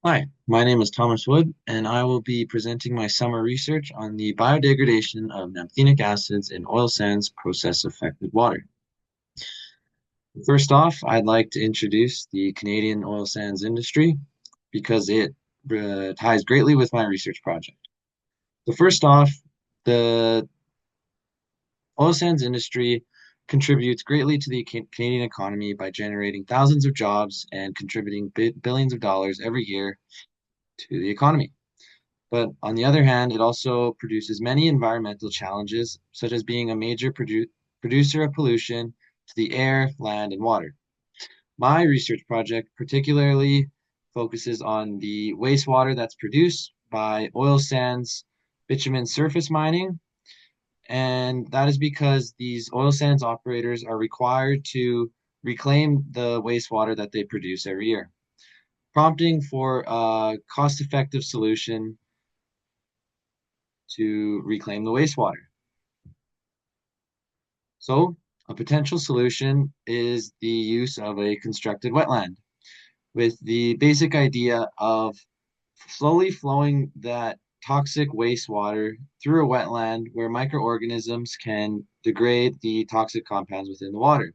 Hi, my name is Thomas Wood, and I will be presenting my summer research on the biodegradation of naphthenic acids in oil sands process-affected water. First off, I'd like to introduce the Canadian oil sands industry because it ties greatly with my research project. So first off, the oil sands industry contributes greatly to the Canadian economy by generating thousands of jobs and contributing billions of dollars every year to the economy. But on the other hand, it also produces many environmental challenges, such as being a major producer of pollution to the air, land, and water. My research project particularly focuses on the wastewater that's produced by oil sands, bitumen surface mining, and that is because these oil sands operators are required to reclaim the wastewater that they produce every year, prompting for a cost-effective solution to reclaim the wastewater. So, a potential solution is the use of a constructed wetland, with the basic idea of slowly flowing that toxic wastewater through a wetland where microorganisms can degrade the toxic compounds within the water.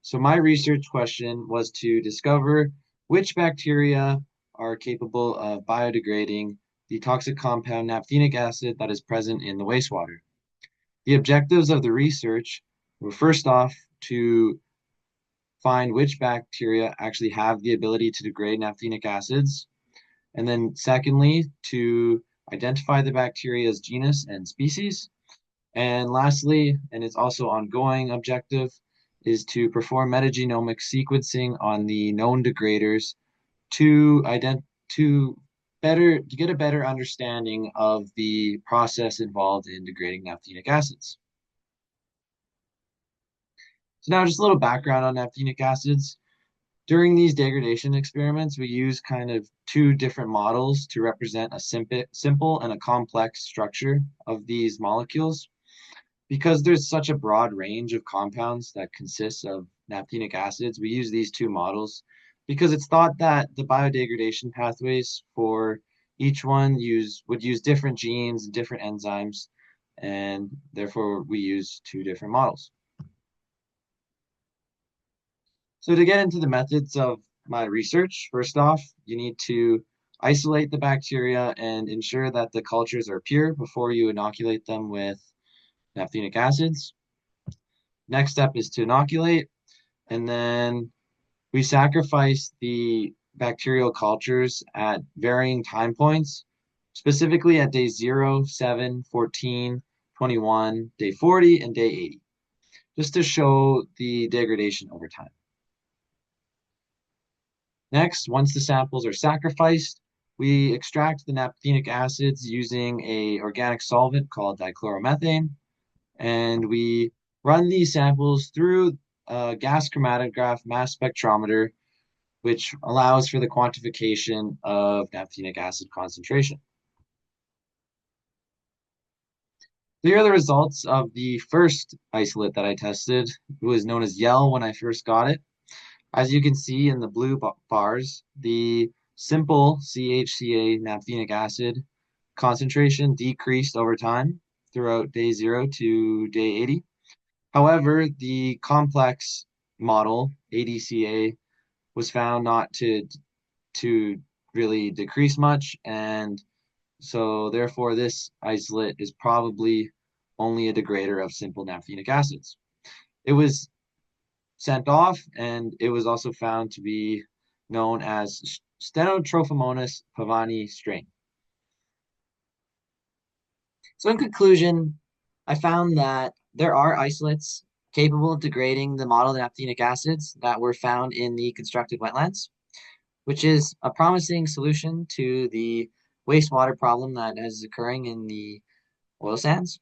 So, my research question was to discover which bacteria are capable of biodegrading the toxic compound naphthenic acid that is present in the wastewater. The objectives of the research were first off to find which bacteria actually have the ability to degrade naphthenic acids, and then secondly, to identify the bacteria's genus and species. And lastly, and it's also ongoing objective, is to perform metagenomic sequencing on the known degraders to to to get a better understanding of the process involved in degrading naphthenic acids. So now just a little background on naphthenic acids. During these degradation experiments, we use kind of two different models to represent a simple and a complex structure of these molecules. Because there's such a broad range of compounds that consists of naphthenic acids, we use these two models because it's thought that the biodegradation pathways for each one would use different genes, different enzymes, and therefore we use two different models. So to get into the methods of my research, first off, you need to isolate the bacteria and ensure that the cultures are pure before you inoculate them with naphthenic acids. Next step is to inoculate, and then we sacrifice the bacterial cultures at varying time points, specifically at day 0, 7, 14, 21, day 40, and day 80, just to show the degradation over time. Next, once the samples are sacrificed, we extract the naphthenic acids using a organic solvent called dichloromethane, and we run these samples through a gas chromatograph mass spectrometer, which allows for the quantification of naphthenic acid concentration. Here are the results of the first isolate that I tested. It was known as Yell when I first got it. As you can see in the blue bars, the simple CHCA naphthenic acid concentration decreased over time throughout day 0 to day 80. However, the complex model, ADCA, was found not to really decrease much, and so therefore this isolate is probably only a degrader of simple naphthenic acids. It was sent off, and it was also found to be known as Stenotrophomonas pavani strain. So in conclusion, I found that there are isolates capable of degrading the modeled naphthenic acids that were found in the constructed wetlands, which is a promising solution to the wastewater problem that is occurring in the oil sands.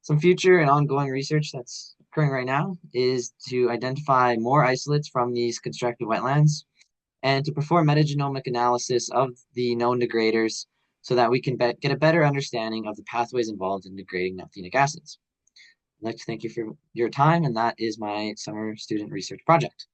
Some future and ongoing research that's occurring right now is to identify more isolates from these constructed wetlands and to perform metagenomic analysis of the known degraders so that we can get a better understanding of the pathways involved in degrading naphthenic acids. I'd like to thank you for your time, and that is my summer student research project.